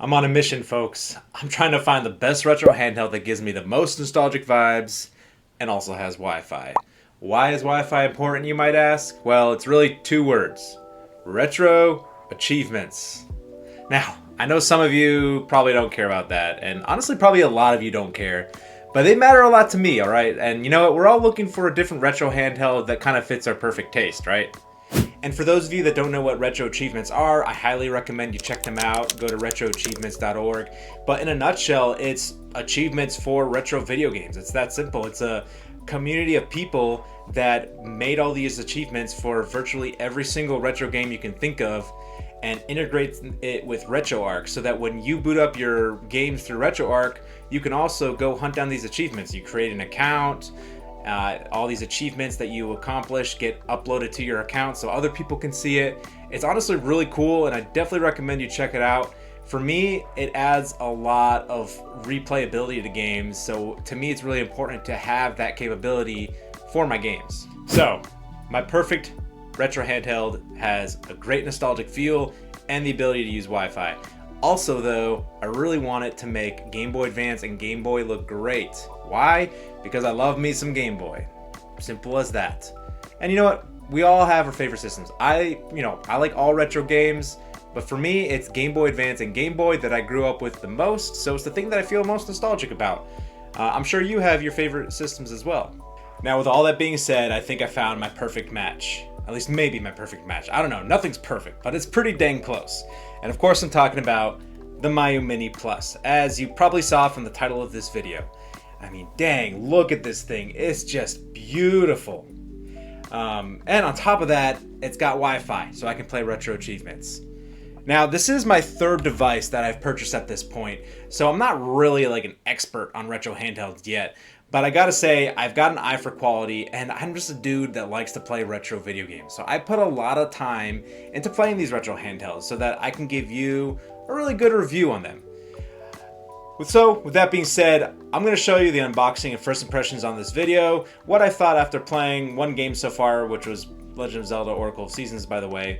I'm on a mission, folks. I'm trying to find the best retro handheld that gives me the most nostalgic vibes and also has Wi-Fi. Why is Wi-Fi important, you might ask? Well, it's really two words. Retro achievements. Now, I know some of you probably don't care about that, and honestly probably a lot of you don't care, but they matter a lot to me, alright? And you know what? We're all looking for a different retro handheld that kind of fits our perfect taste, right? And for those of you that don't know what retro achievements are, I highly recommend you check them out. Go to retroachievements.org. But in a nutshell, it's achievements for retro video games. It's that simple. It's a community of people that made all these achievements for virtually every single retro game you can think of and integrates it with RetroArch so that when you boot up your games through RetroArch, you can also go hunt down these achievements. You create an account. All these achievements that you accomplish get uploaded to your account so other people can see it. It's honestly really cool, and I definitely recommend you check it out. For me, it adds a lot of replayability to games, so to me it's really important to have that capability for my games. So, my perfect retro handheld has a great nostalgic feel and the ability to use Wi-Fi. Also though, I really want it to make Game Boy Advance and Game Boy look great. Why? Because I love me some Game Boy. Simple as that. And you know what? We all have our favorite systems. I like all retro games, but for me, it's Game Boy Advance and Game Boy that I grew up with the most, so it's the thing that I feel most nostalgic about. I'm sure you have your favorite systems as well. Now, with all that being said, I think I found my perfect match. At least maybe my perfect match. I don't know, nothing's perfect, but it's pretty dang close. And of course I'm talking about the Miyoo Mini Plus, as you probably saw from the title of this video. I mean, dang, look at this thing. It's just beautiful. And on top of that, it's got Wi-Fi, so I can play retro achievements. Now, this is my third device that I've purchased at this point, so I'm not really like an expert on retro handhelds yet, but I gotta say, I've got an eye for quality, and I'm just a dude that likes to play retro video games. So I put a lot of time into playing these retro handhelds so that I can give you a really good review on them. So, with that being said, I'm going to show you the unboxing and first impressions on this video, what I thought after playing one game so far, which was Legend of Zelda Oracle of Seasons, by the way.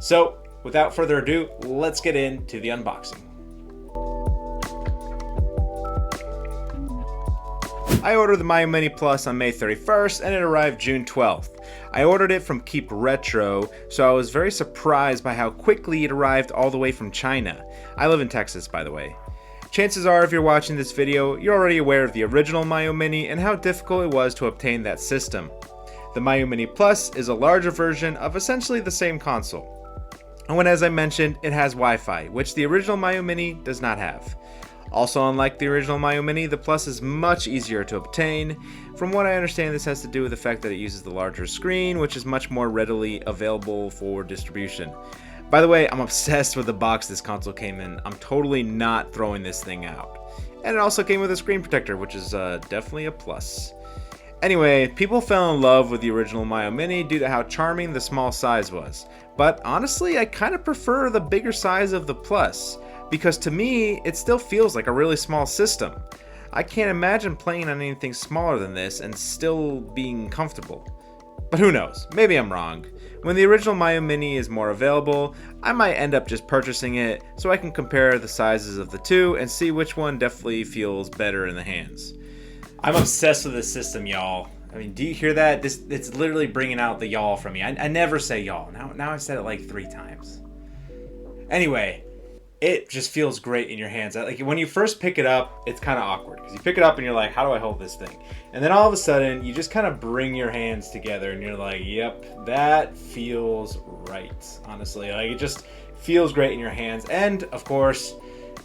So, without further ado, let's get into the unboxing. I ordered the Miyoo Mini Plus on May 31st and it arrived June 12th. I ordered it from Keep Retro, so I was very surprised by how quickly it arrived all the way from China. I live in Texas, by the way. Chances are, if you're watching this video, you're already aware of the original Miyoo Mini and how difficult it was to obtain that system. The Miyoo Mini Plus is a larger version of essentially the same console. And as I mentioned, it has Wi-Fi, which the original Miyoo Mini does not have. Also, unlike the original Miyoo Mini, the Plus is much easier to obtain. From what I understand, this has to do with the fact that it uses the larger screen, which is much more readily available for distribution. By the way, I'm obsessed with the box this console came in. I'm totally not throwing this thing out. And it also came with a screen protector, which is definitely a plus. Anyway, people fell in love with the original Miyoo Mini due to how charming the small size was. But honestly, I kind of prefer the bigger size of the Plus, because to me, it still feels like a really small system. I can't imagine playing on anything smaller than this and still being comfortable. But who knows, maybe I'm wrong. When the original Miyoo Mini is more available, I might end up just purchasing it so I can compare the sizes of the two and see which one definitely feels better in the hands. I'm obsessed with this system, y'all. I mean, do you hear that? It's literally bringing out the y'all from me. I never say y'all. Now I've said it like 3 times. Anyway, it just feels great in your hands. Like when you first pick it up, it's kind of awkward because you pick it up and you're like, how do I hold this thing? And then all of a sudden, you just kind of bring your hands together and you're like, yep, that feels right. Honestly, like it just feels great in your hands. And of course,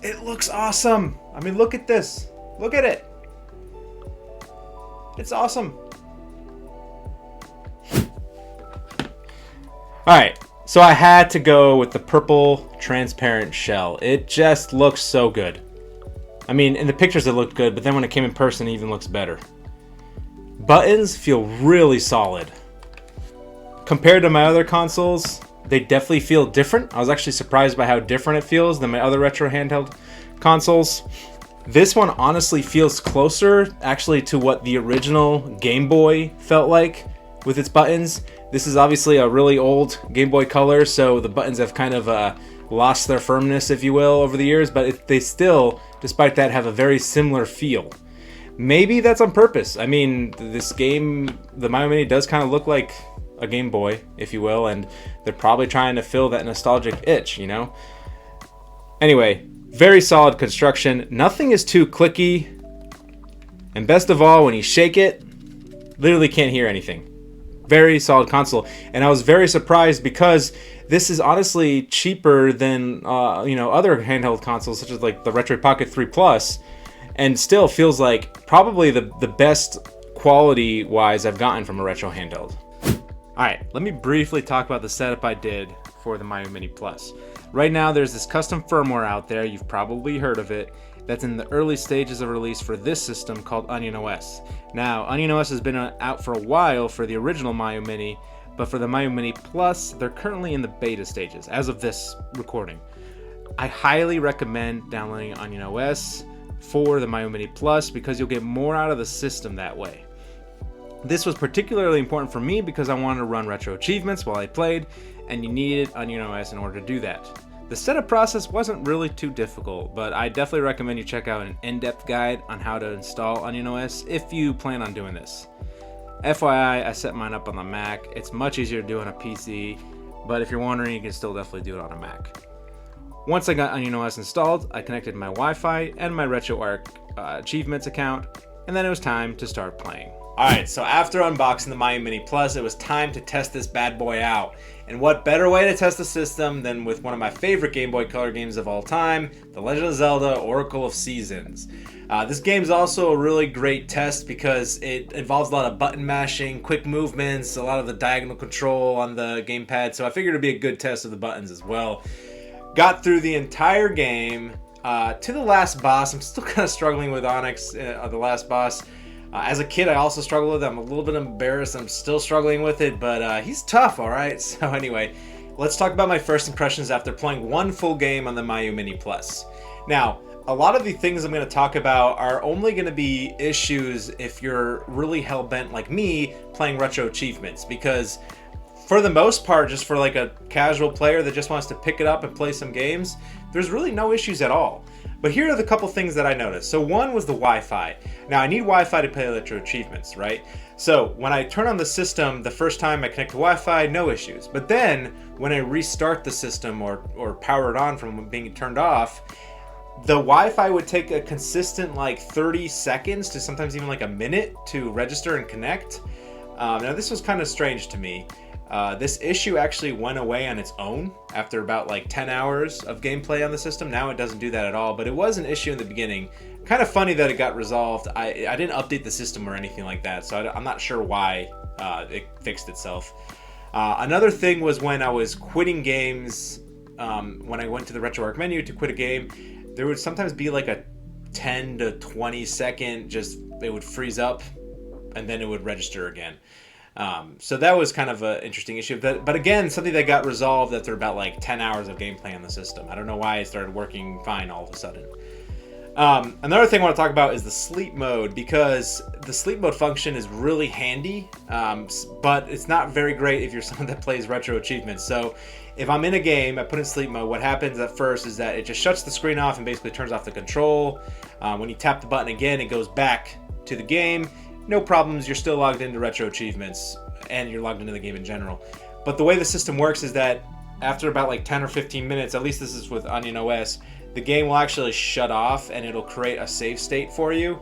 it looks awesome. I mean, look at this. Look at it. It's awesome. All right. So I had to go with the purple transparent shell. It just looks so good. I mean, in the pictures it looked good, but then when it came in person it even looks better. Buttons feel really solid. Compared to my other consoles, they definitely feel different. I was actually surprised by how different it feels than my other retro handheld consoles. This one honestly feels closer actually to what the original Game Boy felt like with its buttons. This is obviously a really old Game Boy Color, so the buttons have kind of lost their firmness, if you will, over the years, but they still, despite that, have a very similar feel. Maybe that's on purpose. I mean, this game, the Miyoo Mini, does kind of look like a Game Boy, if you will, and they're probably trying to fill that nostalgic itch, you know? Anyway, very solid construction. Nothing is too clicky. And best of all, when you shake it, literally can't hear anything. Very solid console. And I was very surprised because this is honestly cheaper than other handheld consoles, such as like the Retro Pocket 3 Plus, and still feels like probably the best quality wise I've gotten from a retro handheld. Alright, let me briefly talk about the setup I did for the Miyoo Mini Plus. Right now there's this custom firmware out there, you've probably heard of it, that's in the early stages of release for this system called Onion OS. Now, Onion OS has been out for a while for the original Miyoo Mini, but for the Miyoo Mini Plus, they're currently in the beta stages as of this recording. I highly recommend downloading Onion OS for the Miyoo Mini Plus because you'll get more out of the system that way. This was particularly important for me because I wanted to run retro achievements while I played, and you needed Onion OS in order to do that. The setup process wasn't really too difficult, but I definitely recommend you check out an in-depth guide on how to install Onion OS if you plan on doing this. FYI, I set mine up on the Mac. It's much easier to do on a PC, but if you're wondering, you can still definitely do it on a Mac. Once I got Onion OS installed, I connected my Wi-Fi and my RetroArch achievements account, and then it was time to start playing. Alright, so after unboxing the Miyoo Mini Plus, it was time to test this bad boy out. And what better way to test the system than with one of my favorite Game Boy Color games of all time, The Legend of Zelda: Oracle of Seasons. This game is also a really great test because it involves a lot of button mashing, quick movements, a lot of the diagonal control on the gamepad, so I figured it'd be a good test of the buttons as well. Got through the entire game to the last boss. I'm still kind of struggling with Onyx, the last boss. As a kid, I also struggled with it. I'm a little bit embarrassed. I'm still struggling with it, but he's tough, all right? So anyway, let's talk about my first impressions after playing one full game on the Miyoo Mini Plus. Now, a lot of the things I'm going to talk about are only going to be issues if you're really hell-bent like me playing retro achievements, because for the most part, just for like a casual player that just wants to pick it up and play some games, there's really no issues at all. But here are the couple things that I noticed. So one was the Wi-Fi. Now I need Wi-Fi to play retro achievements, right? So when I turn on the system, the first time I connect to Wi-Fi, no issues. But then when I restart the system or power it on from being turned off, the Wi-Fi would take a consistent like 30 seconds to sometimes even like a minute to register and connect. Now this was kind of strange to me. This issue actually went away on its own after about like 10 hours of gameplay on the system. Now it doesn't do that at all, but it was an issue in the beginning. Kind of funny that it got resolved. I didn't update the system or anything like that, so I'm not sure why it fixed itself. Another thing was when I was quitting games, when I went to the RetroArch menu to quit a game, there would sometimes be like a 10 to 20 second, just it would freeze up and then it would register again. So that was kind of an interesting issue, but again, something that got resolved after about like 10 hours of gameplay on the system. I don't know why it started working fine all of a sudden. Another thing I want to talk about is the sleep mode, because the sleep mode function is really handy, but it's not very great if you're someone that plays retro achievements. So if I'm in a game, I put in sleep mode, what happens at first is that it just shuts the screen off and basically turns off the control. When you tap the button again, it goes back to the game. No problems, you're still logged into retro achievements and you're logged into the game in general. But the way the system works is that after about like 10 or 15 minutes, at least this is with Onion OS, the game will actually shut off and it'll create a save state for you.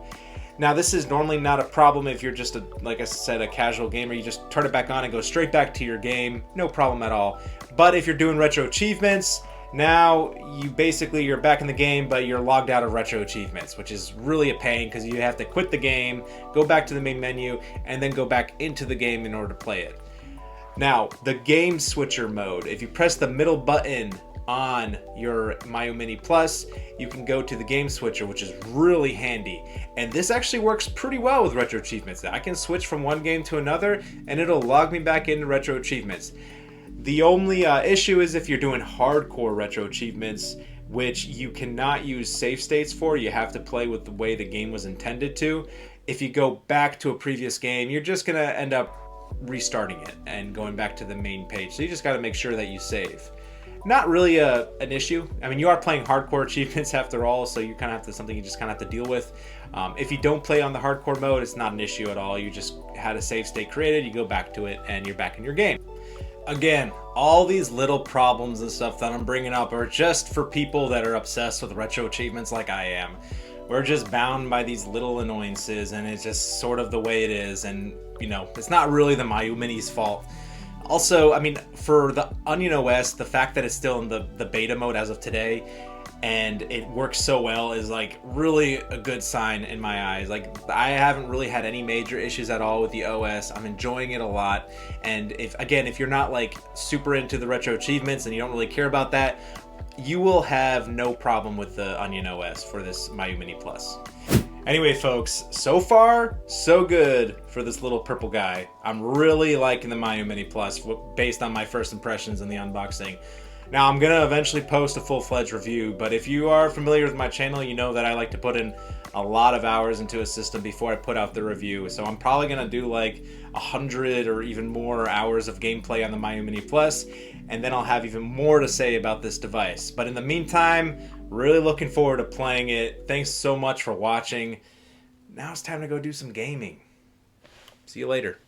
Now this is normally not a problem if you're just like I said, a casual gamer. You just turn it back on and go straight back to your game, no problem at all. But if you're doing retro achievements, now you're back in the game, but you're logged out of retro achievements, which is really a pain because you have to quit the game, go back to the main menu, and then go back into the game in order to play it. Now, the game switcher mode, if you press the middle button on your Miyoo Mini Plus, you can go to the game switcher, which is really handy. And this actually works pretty well with retro achievements. I can switch from one game to another, and it'll log me back into retro achievements. The only issue is if you're doing hardcore retro achievements, which you cannot use save states for. You have to play with the way the game was intended to. If you go back to a previous game, you're just going to end up restarting it and going back to the main page. So you just got to make sure that you save. not really an issue. I mean, you are playing hardcore achievements after all, so you kind of have to something you just kind of have to deal with. If you don't play on the hardcore mode, it's not an issue at all. You just had a save state created, you go back to it, and you're back in your game. Again, all these little problems and stuff that I'm bringing up are just for people that are obsessed with retro achievements like I am. We're just bound by these little annoyances, and it's just sort of the way it is, and you know, it's not really the Miyoo Mini's fault. Also, I mean, for the Onion OS, the fact that it's still in the beta mode as of today, and it works so well is like really a good sign in my eyes. Like, I haven't really had any major issues at all with the OS. I'm enjoying it a lot. And if you're not like super into the retro achievements and you don't really care about that, you will have no problem with the Onion OS for this Miyoo Mini Plus. Anyway, folks, so far, so good for this little purple guy. I'm really liking the Miyoo Mini Plus based on my first impressions in the unboxing. Now, I'm going to eventually post a full-fledged review, but if you are familiar with my channel, you know that I like to put in a lot of hours into a system before I put out the review. So I'm probably going to do like 100 or even more hours of gameplay on the Miyoo Mini Plus, and then I'll have even more to say about this device. But in the meantime, really looking forward to playing it. Thanks so much for watching. Now it's time to go do some gaming. See you later.